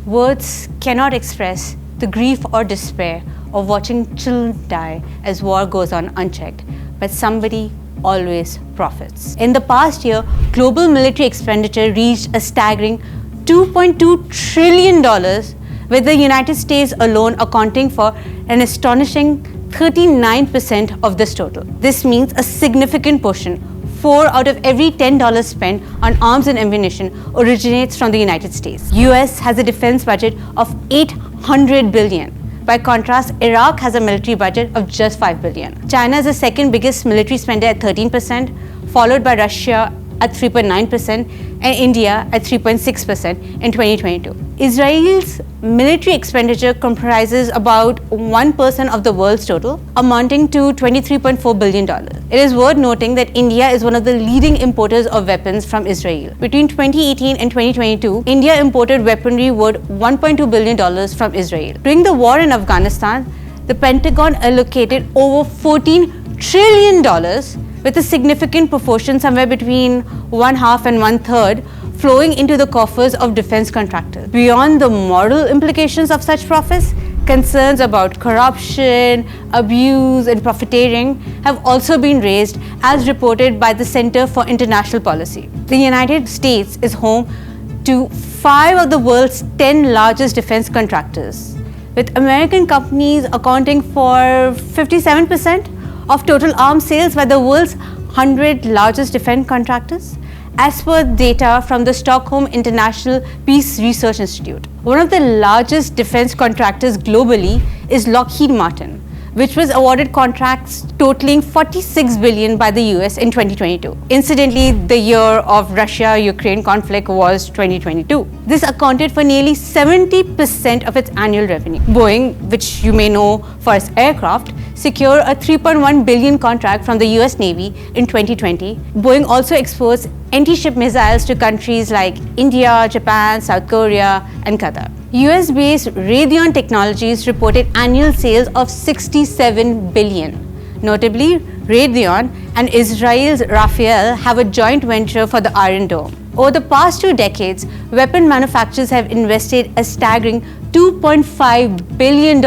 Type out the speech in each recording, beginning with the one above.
Words cannot express the grief or despair of watching children die as war goes on unchecked, but somebody always profits. In the past year, global military expenditure reached a staggering $2.2 trillion, with the United States alone accounting for an astonishing 39% of this total. This means a significant portion, 4 out of every $10 spent on arms and ammunition, originates from the United States. US has a defense budget of $800 billion. By contrast, Iraq has a military budget of just $5 billion. China is the second biggest military spender at 13%, followed by Russia at 3.9% and India at 3.6% in 2022. Israel's military expenditure comprises about 1% of the world's total, amounting to $23.4 billion. It is worth noting that India is one of the leading importers of weapons from Israel. Between 2018 and 2022, India imported weaponry worth $1.2 billion from Israel. During the war in Afghanistan, the Pentagon allocated over $14 trillion, with a significant proportion, somewhere between 1/2 and 1/3, flowing into the coffers of defense contractors. Beyond the moral implications of such profits, concerns about corruption, abuse, and profiteering have also been raised, as reported by the Center for International Policy. The United States is home to 5 of the world's 10 largest defense contractors, with American companies accounting for 57% of total arms sales by the world's 100 largest defense contractors, as per data from the Stockholm International Peace Research Institute. One of the largest defense contractors globally is Lockheed Martin, which was awarded contracts totaling $46 billion by the US in 2022. Incidentally, the year of Russia-Ukraine conflict was 2022. This accounted for nearly 70% of its annual revenue. Boeing, which you may know for its aircraft, secured a $3.1 billion contract from the US Navy in 2020. Boeing also exports anti-ship missiles to countries like India, Japan, South Korea, and Qatar. US-based Raytheon Technologies reported annual sales of $67 billion. Notably, Raytheon and Israel's Rafael have a joint venture for the Iron Dome. Over the past 2 decades, weapon manufacturers have invested a staggering $2.5 billion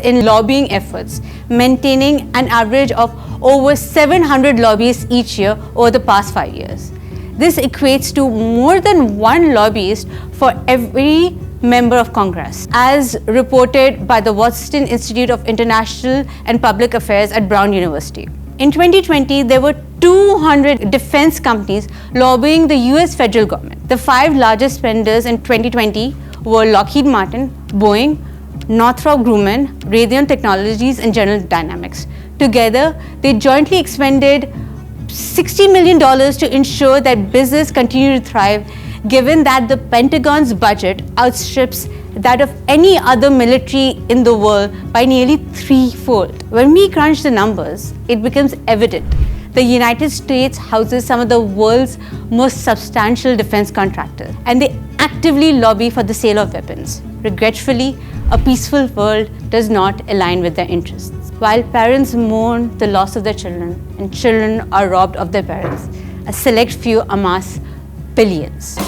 in lobbying efforts, maintaining an average of over 700 lobbyists each year over the past 5 years. This equates to more than 1 lobbyist for every member of Congress, as reported by the Washington Institute of International and Public Affairs at Brown University. In 2020, there were 200 defense companies lobbying the US federal government. The 5 largest spenders in 2020 were Lockheed Martin, Boeing, Northrop Grumman, Raytheon Technologies, and General Dynamics. Together, they jointly expended $60 million to ensure that business continued to thrive, given that the Pentagon's budget outstrips that of any other military in the world by nearly 3-fold. When we crunch the numbers, it becomes evident the United States houses some of the world's most substantial defense contractors, and they actively lobby for the sale of weapons. Regretfully, a peaceful world does not align with their interests. While parents mourn the loss of their children and children are robbed of their parents, a select few amass billions.